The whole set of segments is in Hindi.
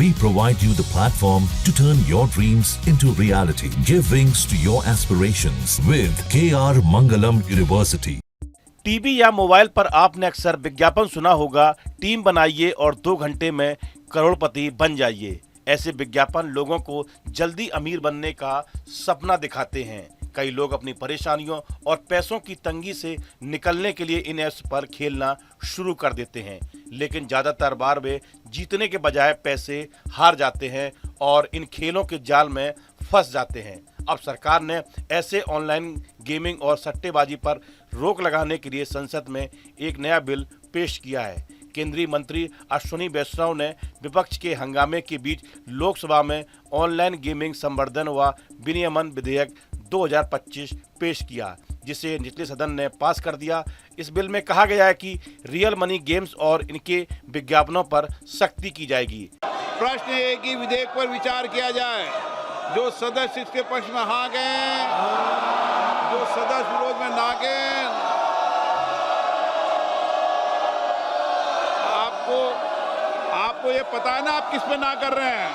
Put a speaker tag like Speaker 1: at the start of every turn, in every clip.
Speaker 1: We provide you the platform to turn your dreams into reality. Give wings to your aspirations with KR Mangalam University.
Speaker 2: TV या मोबाइल पर आपने अक्सर विज्ञापन सुना होगा, टीम बनाइए और 2 घंटे में करोड़पति बन जाइए। ऐसे विज्ञापन लोगों को जल्दी अमीर बनने का सपना दिखाते हैं। कई लोग अपनी परेशानियों और पैसों की तंगी से निकलने के लिए इन ऐप्स पर खेलना शुरू कर देते हैं, लेकिन ज़्यादातर बार वे जीतने के बजाय पैसे हार जाते हैं और इन खेलों के जाल में फंस जाते हैं। अब सरकार ने ऐसे ऑनलाइन गेमिंग और सट्टेबाजी पर रोक लगाने के लिए संसद में एक नया बिल पेश किया है। केंद्रीय मंत्री अश्विनी वैष्णव ने विपक्ष के हंगामे के बीच लोकसभा में ऑनलाइन गेमिंग संवर्धन व विनियमन विधेयक 2025 पेश किया, जिसे निचले सदन ने पास कर दिया। इस बिल में कहा गया है कि रियल मनी गेम्स और इनके विज्ञापनों पर सख्ती की जाएगी।
Speaker 3: प्रश्न है कि विधेयक पर विचार किया जाए। जो सदस्य इसके पक्ष में हाँ गए, जो सदस्य विरोध में ना गए। आपको ये पता है ना आप किस पे ना कर रहे हैं?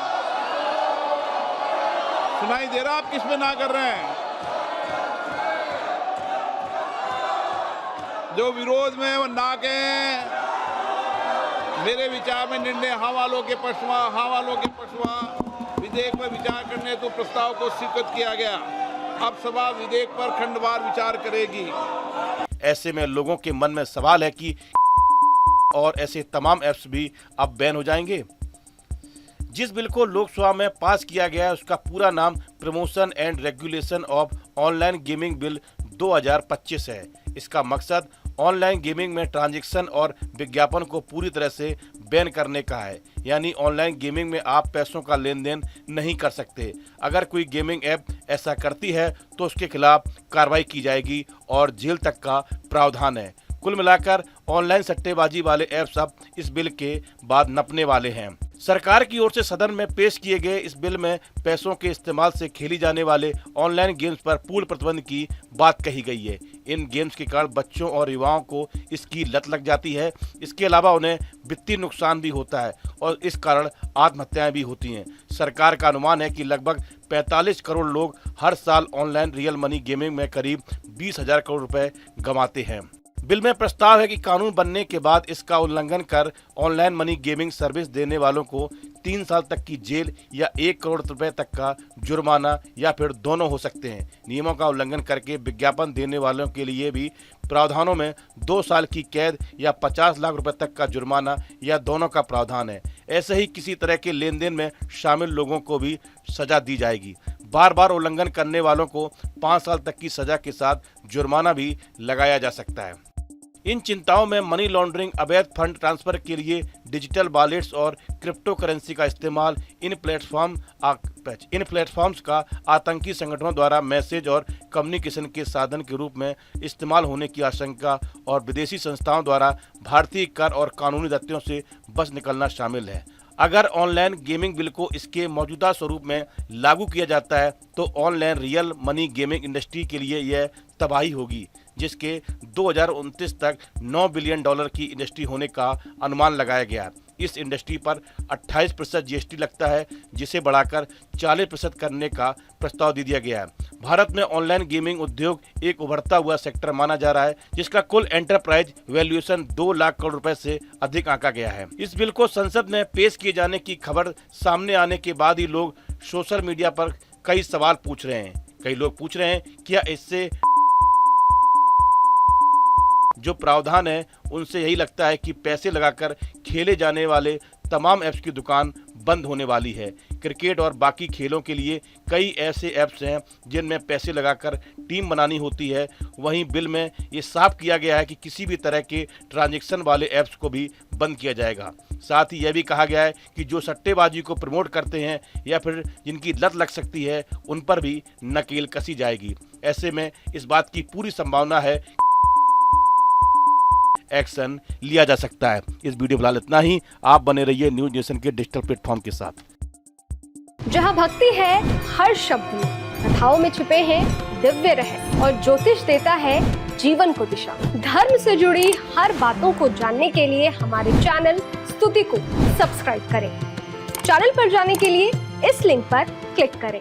Speaker 3: सुनाई दे रहा आप किस पे ना कर रहे हैं? जो विरोध में वो ना गए, मेरे विचार में निर्णय हाँ वालों के पक्ष में विधेयक पर विचार करने तो प्रस्ताव को स्वीकृत किया गया। अब सभा विधेयक पर खंडवार विचार करेगी।
Speaker 2: ऐसे में लोगों के मन में सवाल है कि और ऐसे तमाम ऐप्स भी अब बैन हो जाएंगे। जिस बिल को लोकसभा में पास किया गया है उसका पूरा नाम promotion and regulation of online gaming bill 2025 है। इसका मकसद ऑनलाइन गेमिंग में ट्रांजैक्शन और विज्ञापन को पूरी तरह से बैन करने का है, यानी ऑनलाइन गेमिंग में आप पैसों का लेन देन नहीं कर सकते। अगर कोई गेमिंग ऐप ऐसा करती है तो उसके खिलाफ कार्रवाई की जाएगी और जेल तक का प्रावधान है। कुल मिलाकर ऑनलाइन सट्टेबाजी वाले ऐप्स अब इस बिल के बाद नपने वाले हैं। सरकार की ओर से सदन में पेश किए गए इस बिल में पैसों के इस्तेमाल से खेली जाने वाले ऑनलाइन गेम्स पर पूर्ण प्रतिबंध की बात कही गई है। इन गेम्स के कारण बच्चों और युवाओं को इसकी लत लग जाती है। इसके अलावा उन्हें वित्तीय नुकसान भी होता है और इस कारण आत्महत्याएं भी होती हैं। सरकार का अनुमान है कि लगभग 45 करोड़ लोग हर साल ऑनलाइन रियल मनी गेमिंग में करीब 20,000 करोड़ रुपए गंवाते हैं। बिल में प्रस्ताव है कि कानून बनने के बाद इसका उल्लंघन कर ऑनलाइन मनी गेमिंग सर्विस देने वालों को 3 साल तक की जेल या 1 करोड़ रुपए तक का जुर्माना या फिर दोनों हो सकते हैं। नियमों का उल्लंघन करके विज्ञापन देने वालों के लिए भी प्रावधानों में 2 साल की कैद या 50 लाख रुपए तक का जुर्माना या दोनों का प्रावधान है। ऐसे ही किसी तरह के लेन देन में शामिल लोगों को भी सजा दी जाएगी। बार बार उल्लंघन करने वालों को 5 साल तक की सजा के साथ जुर्माना भी लगाया जा सकता है। इन चिंताओं में मनी लॉन्ड्रिंग, अवैध फंड ट्रांसफर के लिए डिजिटल वॉलेट्स और क्रिप्टो करेंसी का इस्तेमाल, इन प्लेटफॉर्म्स का आतंकी संगठनों द्वारा मैसेज और कम्युनिकेशन के साधन के रूप में इस्तेमाल होने की आशंका और विदेशी संस्थाओं द्वारा भारतीय कर और कानूनी दैत्यों से बच निकलना शामिल है। अगर ऑनलाइन गेमिंग बिल को इसके मौजूदा स्वरूप में लागू किया जाता है तो online real money gaming industry के लिए यह तबाही होगी, जिसके 2029 तक $9 बिलियन की इंडस्ट्री होने का अनुमान लगाया गया। इस इंडस्ट्री पर 28% जीएसटी लगता है, जिसे बढ़ाकर 40% करने का प्रस्ताव दे दिया गया है। भारत में ऑनलाइन गेमिंग उद्योग एक उभरता हुआ सेक्टर माना जा रहा है, जिसका कुल एंटरप्राइज वैल्यूएशन 2 लाख करोड़ रुपए से अधिक आंका गया है। इस बिल को संसद में पेश किए जाने की खबर सामने आने के बाद ही लोग सोशल मीडिया पर कई सवाल पूछ रहे हैं। कई लोग पूछ रहे हैं क्या इससे जो प्रावधान है उनसे यही लगता है कि पैसे लगाकर खेले जाने वाले तमाम ऐप्स की दुकान बंद होने वाली है। क्रिकेट और बाकी खेलों के लिए कई ऐसे ऐप्स हैं जिनमें पैसे लगाकर टीम बनानी होती है। वहीं बिल में ये साफ किया गया है कि किसी भी तरह के ट्रांजैक्शन वाले ऐप्स को भी बंद किया जाएगा। साथ ही यह भी कहा गया है कि जो सट्टेबाजी को प्रमोट करते हैं या फिर जिनकी लत लग सकती है उन पर भी नकेल कसी जाएगी। ऐसे में इस बात की पूरी संभावना है एक्शन लिया जा सकता है। इस वीडियो फिलहाल इतना ही। आप बने रहिए न्यूज नेशन के डिजिटल प्लेटफॉर्म के साथ।
Speaker 4: जहां भक्ति है हर शब्द में, कथाओं में छुपे हैं दिव्य रहस्य और ज्योतिष देता है जीवन को दिशा। धर्म से जुड़ी हर बातों को जानने के लिए हमारे चैनल स्तुति को सब्सक्राइब करें। चैनल पर जाने के लिए इस लिंक पर क्लिक करें।